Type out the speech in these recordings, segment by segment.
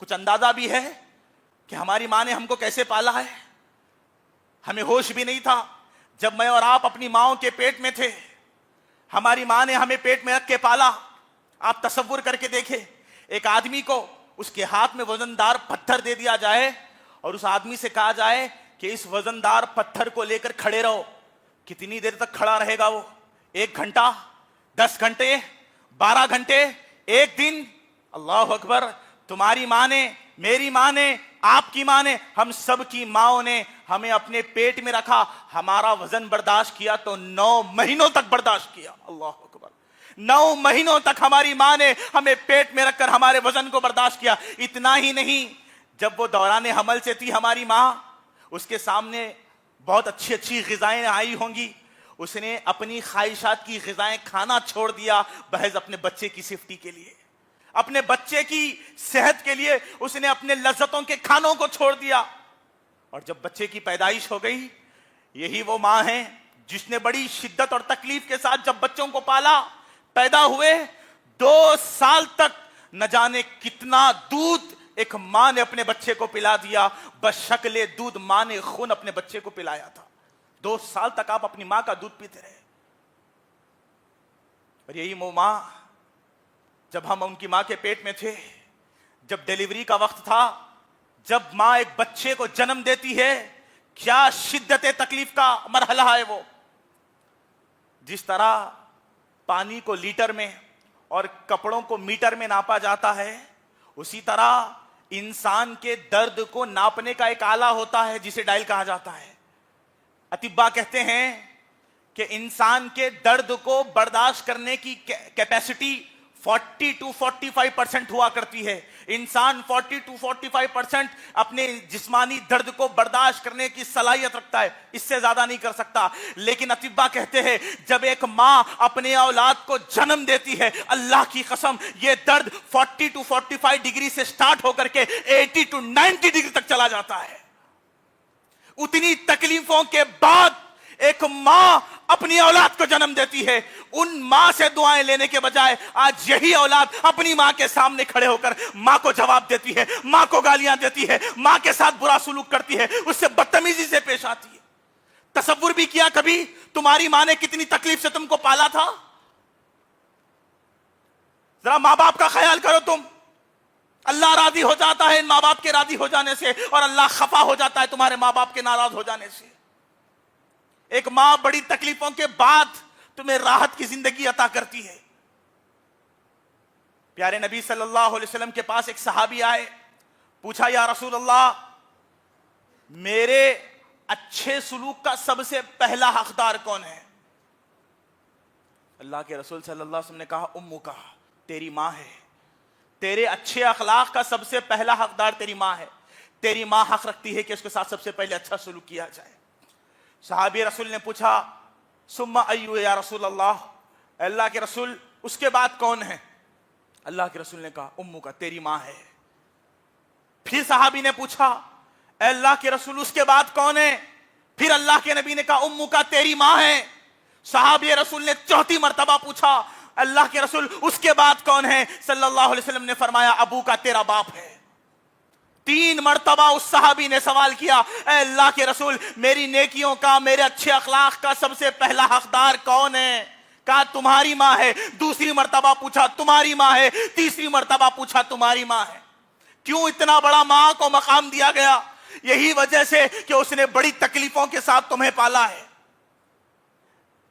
کچھ اندازہ بھی ہے کہ ہماری ماں نے ہم کو کیسے پالا ہے؟ ہمیں ہوش بھی نہیں تھا جب میں اور آپ اپنی ماں کے پیٹ میں تھے. ہماری ماں نے ہمیں پیٹ میں رکھ کے پالا. آپ تصور کر کے دیکھیں, ایک آدمی کو اس کے ہاتھ میں وزندار پتھر دے دیا جائے اور اس آدمی سے کہا جائے کہ اس وزندار پتھر کو لے کر کھڑے رہو, کتنی دیر تک کھڑا رہے گا وہ؟ 1 گھنٹہ, 10 گھنٹے, 12 گھنٹے, 1 دن؟ اللہ اکبر. تمہاری ماں نے, میری ماں نے, آپ کی ماں نے, ہم سب کی ماں نے ہمیں اپنے پیٹ میں رکھا. ہمارا وزن برداشت کیا تو 9 مہینوں تک برداشت کیا. اللہ اکبر. 9 مہینوں تک ہماری ماں نے ہمیں پیٹ میں رکھ کر ہمارے وزن کو برداشت کیا. اتنا ہی نہیں, جب وہ دوران حمل سے تھی ہماری ماں, اس کے سامنے بہت اچھی اچھی غذائیں آئی ہوں گی, اس نے اپنی خواہشات کی غذائیں کھانا چھوڑ دیا محض اپنے بچے کی سیفٹی کے لیے, اپنے بچے کی صحت کے لیے اس نے اپنے لذتوں کے کھانوں کو چھوڑ دیا. اور جب بچے کی پیدائش ہو گئی, یہی وہ ماں ہیں جس نے بڑی شدت اور تکلیف کے ساتھ جب بچوں کو پالا, پیدا ہوئے 2 سال تک نہ جانے کتنا دودھ ایک ماں نے اپنے بچے کو پلا دیا. بشکل دودھ ماں نے خون اپنے بچے کو پلایا تھا. 2 سال تک آپ اپنی ماں کا دودھ پیتے رہے. اور یہی وہ ماں, جب ہم ان کی ماں کے پیٹ میں تھے, جب ڈیلیوری کا وقت تھا, جب ماں ایک بچے کو جنم دیتی ہے, کیا شدت تکلیف کا مرحلہ ہے وہ. جس طرح پانی کو لیٹر میں اور کپڑوں کو میٹر میں ناپا جاتا ہے, اسی طرح انسان کے درد کو ناپنے کا ایک آلہ ہوتا ہے جسے ڈائل کہا جاتا ہے. اطباء کہتے ہیں کہ انسان کے درد کو برداشت کرنے کی کیپیسٹی 40 to 45% ہوا کرتی ہے. انسان 40 to 45% اپنے جسمانی درد کو برداشت کرنے کی صلاحیت رکھتا ہے, اس سے زیادہ نہیں کر سکتا. لیکن اطباء کہتے ہیں جب ایک ماں اپنے اولاد کو جنم دیتی ہے, اللہ کی قسم یہ درد 40 to 45 ڈگری سے سٹارٹ ہو کر کے 80 to 90 ڈگری تک چلا جاتا ہے. اتنی تکلیفوں کے بعد ایک ماں اپنی اولاد کو جنم دیتی ہے. ان ماں سے دعائیں لینے کے بجائے آج یہی اولاد اپنی ماں کے سامنے کھڑے ہو کر ماں کو جواب دیتی ہے, ماں کو گالیاں دیتی ہے, ماں کے ساتھ برا سلوک کرتی ہے, اس سے بدتمیزی سے پیش آتی ہے. تصور بھی کیا کبھی تمہاری ماں نے کتنی تکلیف سے تم کو پالا تھا؟ ذرا ماں باپ کا خیال کرو تم. اللہ راضی ہو جاتا ہے ان ماں باپ کے راضی ہو جانے سے, اور اللہ خفا ہو جاتا ہے تمہارے ماں باپ کے ناراض ہو جانے سے. ایک ماں بڑی تکلیفوں کے بعد تمہیں راحت کی زندگی عطا کرتی ہے. پیارے نبی صلی اللہ علیہ وسلم کے پاس ایک صحابی آئے, پوچھا یا رسول اللہ, میرے اچھے سلوک کا سب سے پہلا حقدار کون ہے؟ اللہ کے رسول صلی اللہ علیہ وسلم نے کہا امو کا, تیری ماں ہے. تیرے اچھے اخلاق کا سب سے پہلا حقدار تیری ماں ہے. تیری ماں حق رکھتی ہے کہ اس کے ساتھ سب سے پہلے اچھا سلوک کیا جائے. صحابی رسول نے پوچھا ثم ایو یا رسول اللہ, اللہ کے رسول اس کے بعد کون ہے؟ اللہ کے رسول نے کہا امو کا, تیری ماں ہے. پھر صحابی نے پوچھا اے اللہ کے رسول اس کے بعد کون ہے؟ پھر اللہ کے نبی نے کہا امو کا, تیری ماں ہے. صحابی رسول نے 4تھی مرتبہ پوچھا اللہ کے رسول اس کے بعد کون ہے؟ صلی اللہ علیہ وسلم نے فرمایا ابو کا, تیرا باپ ہے. 3 مرتبہ اس صحابی نے سوال کیا اے اللہ کے رسول میری نیکیوں کا, میرے اچھے اخلاق کا سب سے پہلا حقدار کون ہے؟ کہا تمہاری ماں ہے. دوسری مرتبہ پوچھا تمہاری ماں ہے. تیسری مرتبہ پوچھا تمہاری ماں ہے. کیوں اتنا بڑا ماں کو مقام دیا گیا؟ یہی وجہ سے کہ اس نے بڑی تکلیفوں کے ساتھ تمہیں پالا ہے.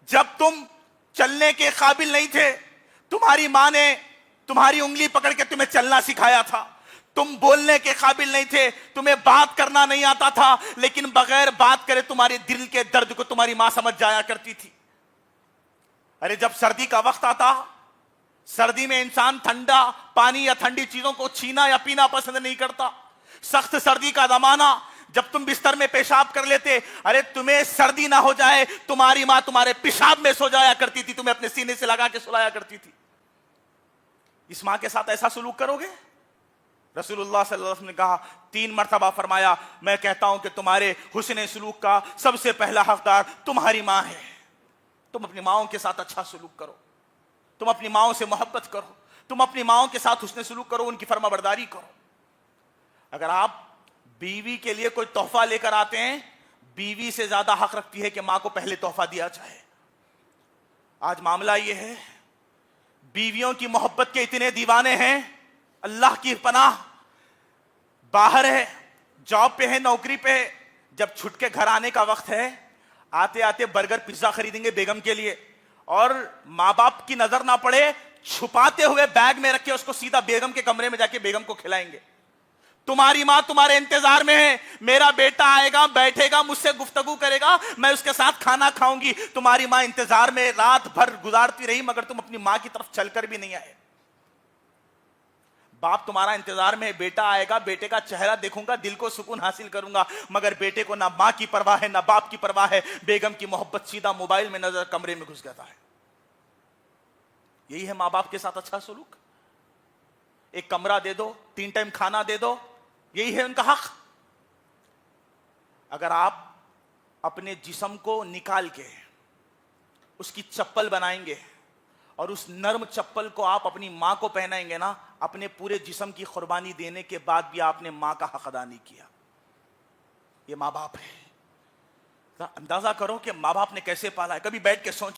جب تم چلنے کے قابل نہیں تھے, تمہاری ماں نے تمہاری انگلی پکڑ کے تمہیں چلنا سکھایا تھا. تم بولنے کے قابل نہیں تھے, تمہیں بات کرنا نہیں آتا تھا, لیکن بغیر بات کرے تمہارے دل کے درد کو تمہاری ماں سمجھ جایا کرتی تھی. ارے جب سردی کا وقت آتا, سردی میں انسان ٹھنڈا پانی یا ٹھنڈی چیزوں کو چھینا یا پینا پسند نہیں کرتا. سخت سردی کا زمانہ, جب تم بستر میں پیشاب کر لیتے, ارے تمہیں سردی نہ ہو جائے تمہاری ماں تمہارے پیشاب میں سو جایا کرتی تھی, تمہیں اپنے سینے سے لگا کے سلایا کرتی تھی. اس ماں کے ساتھ ایسا سلوک کرو گے؟ رسول اللہ صلی اللہ علیہ وسلم نے کہا 3 مرتبہ فرمایا میں کہتا ہوں کہ تمہارے حسن سلوک کا سب سے پہلا حقدار تمہاری ماں ہے. تم اپنی ماؤں کے ساتھ اچھا سلوک کرو, تم اپنی ماؤں سے محبت کرو, تم اپنی ماؤں کے ساتھ حسن سلوک کرو, ان کی فرما برداری کرو. اگر آپ بیوی کے لیے کوئی تحفہ لے کر آتے ہیں، بیوی سے زیادہ حق رکھتی ہے کہ ماں کو پہلے تحفہ دیا جائے۔ آج معاملہ یہ ہے، بیویوں کی محبت کے اتنے دیوانے ہیں، اللہ کی پناہ، باہر ہے، جاب پہ ہے، نوکری پہ ہے، جب چھٹ کے گھر آنے کا وقت ہے، آتے آتے برگر پیزا خریدیں گے بیگم کے لیے، اور ماں باپ کی نظر نہ پڑے، چھپاتے ہوئے بیگ میں رکھے اس کو سیدھا بیگم کے کمرے میں جا کے بیگم کو کھلائیں گے۔ تمہاری ماں تمہارے انتظار میں ہے، میرا بیٹا آئے گا، بیٹھے گا، مجھ سے گفتگو کرے گا، میں اس کے ساتھ کھانا کھاؤں گی۔ تمہاری ماں انتظار میں رات بھر گزارتی رہی، مگر تم اپنی ماں کی طرف چل کر بھی نہیں آئے۔ باپ تمہارا انتظار میں ہے، بیٹا آئے گا، بیٹے کا چہرہ دیکھوں گا، دل کو سکون حاصل کروں گا، مگر بیٹے کو نہ ماں کی پرواہ ہے، نہ باپ کی پرواہ ہے، بیگم کی محبت، سیدھا موبائل میں نظر، کمرے میں گھس جاتا ہے۔ یہی ہے ماں باپ کے ساتھ اچھا سلوک؟ ایک کمرہ دے دو، 3 ٹائم کھانا دے دو، یہی ہے ان کا حق؟ اگر آپ اپنے جسم کو نکال کے اس کی چپل بنائیں گے اور اس نرم چپل کو آپ اپنی ماں کو پہنائیں گے نا، اپنے پورے جسم کی قربانی دینے کے بعد بھی آپ نے ماں کا حق ادا نہیں کیا۔ یہ ماں باپ ہے۔ اندازہ کرو کہ ماں باپ نے کیسے پالا ہے، کبھی بیٹھ کے سوچ